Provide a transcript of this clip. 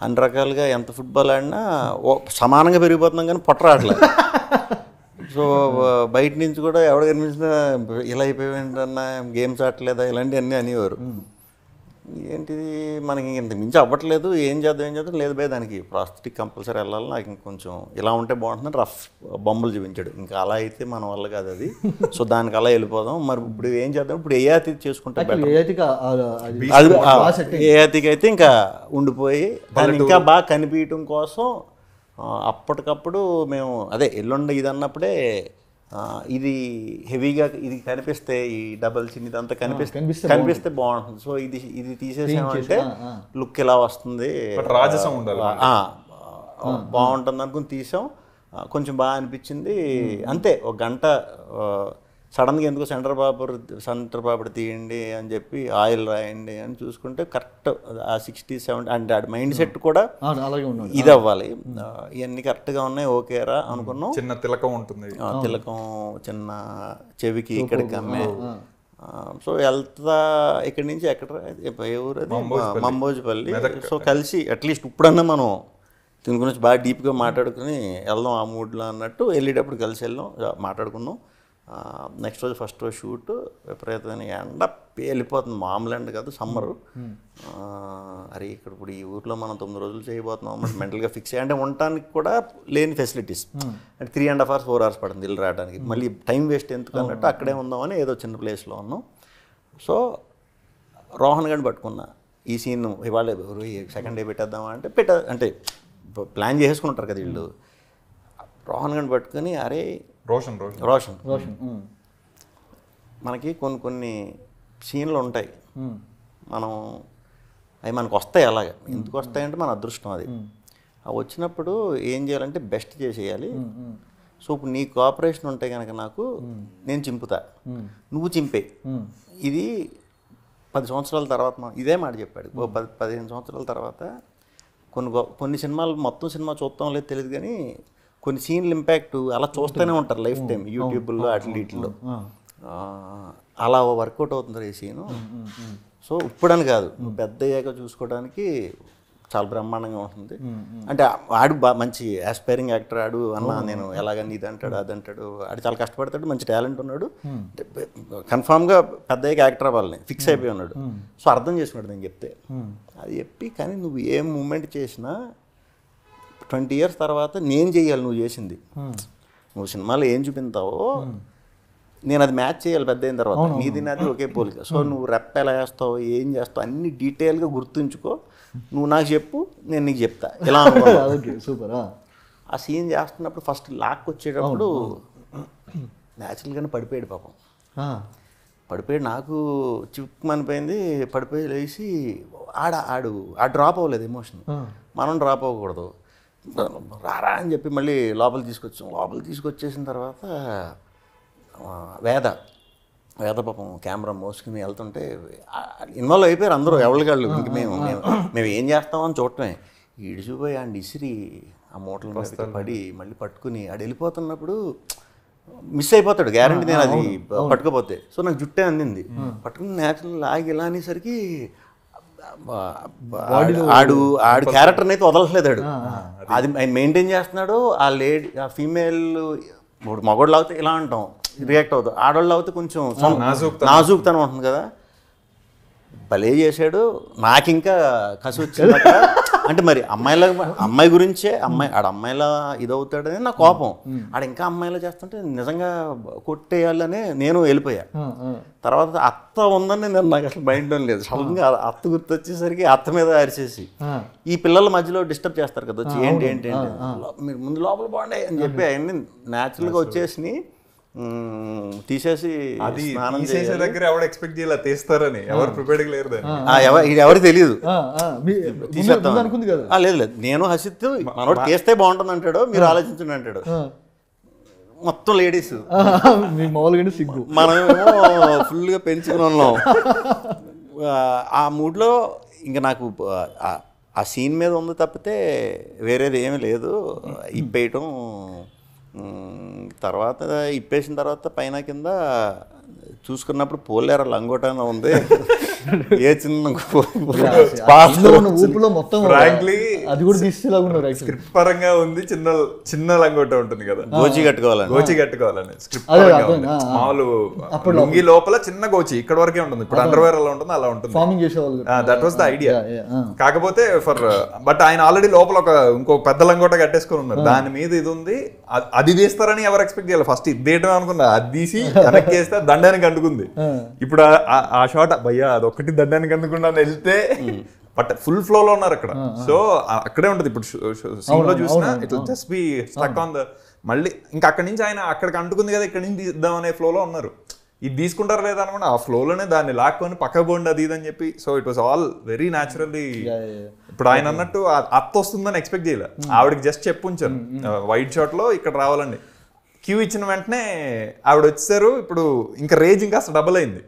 అన్ని రకాలుగా ఎంత ఫుట్బాల్ ఆడినా సమానంగా పెరిగిపోతున్నాం కానీ పొట్ట రావట్లేదు. సో బయట నుంచి కూడా ఎవరు కనిపించినా ఇలా అయిపోయిందన్నా గేమ్స్ ఆడలేదా ఇలాంటివన్నీ అనేవారు. ఏంటిది మనకి ఇంత మించి అవ్వట్లేదు, ఏం చేద్దాం లేదు భయ దానికి ప్రాస్థెటిక్ కంపల్సరీ వెళ్ళాలి, నాకు ఇంకొంచెం ఇలా ఉంటే బాగుంటుందని రఫ్ బొమ్మలు చూపించాడు. ఇంకా అలా అయితే మన వల్ల కాదు అది, సో దానికి అలా వెళ్ళిపోదాం. మరి ఇప్పుడు ఏం చేద్దాం, ఇప్పుడు ఏయాతి చేసుకుంటే ఏయాతికి అయితే ఇంకా ఉండిపోయి దాన్ని ఇంకా బాగా కనిపించడం కోసం అప్పటికప్పుడు మేము అదే ఎల్లుండి ఇది అన్నప్పుడే ఇది హెవీగా ఇది కనిపిస్తే ఈ డబల్ చిన్ ఇదంతా కనిపిస్తే బాగుంటుంది. సో ఇది తీసేసామంటే లుక్ ఇలా వస్తుంది, బాగుంటుంది అనుకుని తీసాం. కొంచెం బాగా అనిపించింది అంతే. ఒక గంట సడన్గా ఎందుకు సెంటర్ పాపడి తీయండి అని చెప్పి ఆయిల్ రాయండి అని చూసుకుంటే కరెక్ట్ ఆ 60-70 అంటే మైండ్ సెట్ కూడా ఇది అవ్వాలి, ఇవన్నీ కరెక్ట్గా ఉన్నాయి ఓకేరా అనుకున్నాం. చిన్న తిలకం ఉంటుంది, తిలకం చిన్న చెవికి ఇక్కడికి అమ్మే. సో వెళ్తా ఇక్కడి నుంచి ఎక్కడ ఏ ఊరు అది, మంబోజిపల్లి. సో కలిసి అట్లీస్ట్ ఇప్పుడన్నా మనం దీని గురించి బాగా డీప్గా మాట్లాడుకుని వెళ్దాం ఆ మూడ్లో అన్నట్టు వెళ్ళేటప్పుడు కలిసి వెళ్ళాం, మాట్లాడుకున్నాం. నెక్స్ట్ రోజు ఫస్ట్ రోజు షూట్ విపరీతమైన ఎండ వెళ్ళిపోతుంది, మామూలు ఎండ కాదు సమ్మరు. అరే ఇక్కడ ఇప్పుడు ఈ ఊర్లో మనం 9 రోజులు చేయబోతున్నాం అంటే మెంటల్గా ఫిక్స్ అయ్యి, అంటే ఉండటానికి కూడా లేని ఫెసిలిటీస్, అంటే 3.5 hours 4 hours పడుతుంది ఇల్లు రావడానికి, మళ్ళీ టైం వేస్ట్ ఎందుకు అన్నట్టు అక్కడే ఉందామని ఏదో చిన్న ప్లేస్లో ఉన్నాం. సో రోహన్ గండి పట్టుకున్నా, ఈ సీన్ ఇవాళ సెకండ్ డే పెట్టేద్దామా అంటే ప్లాన్ చేసుకుంటారు కదా వీళ్ళు. రోహన్ గండి పట్టుకుని అరే రోషన్ మనకి కొన్ని సీన్లు ఉంటాయి, అవి మనకు వస్తాయి. అలాగే ఎందుకు వస్తాయంటే మన అదృష్టం అది. అవి వచ్చినప్పుడు ఏం చేయాలంటే బెస్ట్ చేసేయాలి. సో ఇప్పుడు నీ కోఆపరేషన్ ఉంటే కనుక నాకు నేను చింపుతా, నువ్వు చింపే. ఇది 10 సంవత్సరాల తర్వాత ఇదే మాట చెప్పాడు. 15 సంవత్సరాల తర్వాత కొన్ని సినిమాలు మొత్తం సినిమా చూస్తాం లేదు తెలియదు కానీ కొన్ని సీన్లు ఇంపాక్ట్ అలా చూస్తూనే ఉంటారు లైఫ్ టైం, యూట్యూబ్లో అట్లీట్లో అలా వర్కౌట్ అవుతుంది ఈ సీను. సో ఇప్పుడని కాదు, నువ్వు పెద్ద అయ్యాక చూసుకోవడానికి చాలా బ్రహ్మాండంగా ఉంటుంది. అంటే ఆడు మంచి ఆస్పైరింగ్ యాక్టర్, ఆడు అన్న నేను ఎలాగని ఇది అంటాడు అది అంటాడు, ఆడు చాలా కష్టపడతాడు, మంచి టాలెంట్ ఉన్నాడు, కన్ఫామ్గా పెద్ద అయ్యాక యాక్టర్ అవ్వాలని ఫిక్స్ అయిపోయి ఉన్నాడు. సో అర్థం చేసుకున్నాడు నేను చెప్తే, అది చెప్పి కానీ నువ్వు ఏం మూమెంట్ చేసినా 20 years తర్వాత నేను చేయాలి నువ్వు చేసింది. నువ్వు సినిమాలో ఏం చూపించావో నేను అది మ్యాచ్ చేయాలి పెద్ద అయిన తర్వాత, నీది నాది ఒకే పోలిక. సో నువ్వు రెప్ప ఎలా వేస్తావు ఏం చేస్తావు అన్ని డీటెయిల్గా గుర్తుంచుకో, నువ్వు నాకు చెప్పు నేను నీకు చెప్తా ఇలా సూపర్. ఆ సీన్ చేస్తున్నప్పుడు ఫస్ట్ లాక్ వచ్చేటప్పుడు న్యాచురల్గానే పడిపోయాడు పాపం, పడిపోయాడు. నాకు చిక్కుమనిపోయింది, పడిపోయి లేచి ఆడు డ్రాప్ అవ్వలేదు ఎమోషన్, మనం డ్రాప్ అవ్వకూడదు రారా అని చెప్పి మళ్ళీ లోపల తీసుకొచ్చేసిన తర్వాత వేద పాపం కెమెరా మోసుకుని వెళ్తుంటే ఇన్వాల్వ్ అయిపోయారు అందరూ ఎవరికాళ్ళు. ఇంక మేము ఏం చేస్తామని చూడటమే, ఇడిచిపోయి అండ్ ఇసిరి ఆ మూటల మీద పడి మళ్ళీ పట్టుకుని ఆడు వెళ్ళిపోతున్నప్పుడు మిస్ అయిపోతాడు గ్యారంటీ నేను అది పట్టుకోపోతే. సో నాకు జుట్టే అందింది, పట్టుకుని న్యాచురల్ లాగి ఇలా అనేసరికి ఆడు క్యారెక్టర్ని అయితే వదలట్లేదాడు, అది మెయింటైన్ చేస్తున్నాడు. ఆ ఫీమేల్ మగోళ్ళు అవుతే ఇలా అంటాం రియాక్ట్ అవుతాం, ఆడవాళ్ళు అవుతే కొంచెం నాజూక్తనం ఉంటుంది కదా, భలే చేశాడు. నాకు ఇంకా కసి వచ్చింది అంటే మరి అమ్మాయి గురించే అమ్మాయిలా ఇదవుతాడని నా కోపం, ఆడ ఇంకా అమ్మాయిలా చేస్తుంటే నిజంగా కొట్టేయాలని నేను వెళ్ళిపోయా. తర్వాత అత్త ఉందని నేను నాకు అసలు మైండ్లో లేదు, సడన్గా అత్త గుర్తొచ్చేసరికి అత్త మీద అరిచేసి ఈ పిల్లల మధ్యలో డిస్టర్బ్ చేస్తారు కదా వచ్చి ఏంటి మీరు ముందు లోపల బాగుండే అని చెప్పి అవన్నీ న్యాచురల్గా వచ్చేసి తీసేసి దగ్గర ఎవరు ఎక్స్పెక్ట్ చేయాలి తీస్తారని ఎవరు ప్రిపేర్డ్ లేరు, ఎవరు తెలియదు లేదు. నేను హసిత్ మనోడు తీస్తే బాగుంటుంది అంటాడు, మీరు ఆలోచించండి అంటాడు. మొత్తం లేడీస్, మనమేమో ఫుల్గా పెంచుకుని ఉన్నాం. ఆ మూడ్లో ఇంకా నాకు ఆ సీన్ మీద ఉంది తప్పితే వేరేది ఏమీ లేదు. ఇప్పేయటం తర్వాత ఇప్పేసిన తర్వాత పైన కింద చూసుకున్నప్పుడు పోలేరు లంగోటాన ఉంది, ఏ చిన్న అందులో ఉన్న ఊపులో మొత్తం ఫ్రాంక్లీ అది కూడా తీసేలాగా ఉన్నారు స్క్రిప్ట్ పరంగా ఉంది, చిన్న చిన్న లంగోట ఉంటుంది కదా, గోచి కట్టుకోవాలని. గోచి కట్టుకోవాలని స్క్రిప్ట్ పరంగా ఉంది. మామూలు లుంగి లోపల చిన్న గోచి ఇక్కడ వరకే ఉంటుంది. ఇప్పుడు అండర్వేర్ అలా ఉంటుంది, అలా ఉంటుంది. ఫార్మింగ్ చేసేవాళ్ళు. That was the idea. కాకపోతే బట్ ఆయన ఆల్రెడీ లోపల ఇంకో పెద్ద లంగోట కట్టేసుకొని ఉన్నారు, దాని మీద ఇది ఉంది. అది తీస్తారని ఎవరు ఎక్స్పెక్ట్ చేయాలి? ఫస్ట్ ఇది తీయటం అనుకున్నా, అది తీసి వెనక్కి వేస్తే దండానికి అంటుకుంది. ఇప్పుడు ఆ షాట్ భయ్యా అదొక్కటి దండానికి అందుకుండా వెళ్తే, బట్ ఫుల్ ఫ్లో లో ఉన్నారు అక్కడ. సో అక్కడే ఉంటుంది. ఇప్పుడు సీన్ లో చూసినా it will just be stuck on the, మళ్ళీ ఇంకా అక్కడి నుంచి ఆయన అక్కడికి అంటుకుంది కదా, ఇక్కడ నుంచి తీద్దాం అనే ఫ్లో లో ఉన్నారు. ఇది తీసుకుంటారు లేదా అనుకుంటే ఆ ఫ్లోలోనే దాన్ని లాక్కొని పక్క పోండి అది ఇది అని చెప్పి. So it was all very naturally. ఇప్పుడు ఆయన అన్నట్టు అత్త వస్తుందని ఎక్స్పెక్ట్ చేయలే, ఆవిడకి జస్ట్ చెప్పు ఉంచారు వైట్ షాట్ లో ఇక్కడ రావాలండి. క్యూ ఇచ్చిన వెంటనే ఆవిడ వచ్చారు. ఇప్పుడు ఇంకా రేజ్ ఇంకా డబుల్ అయింది.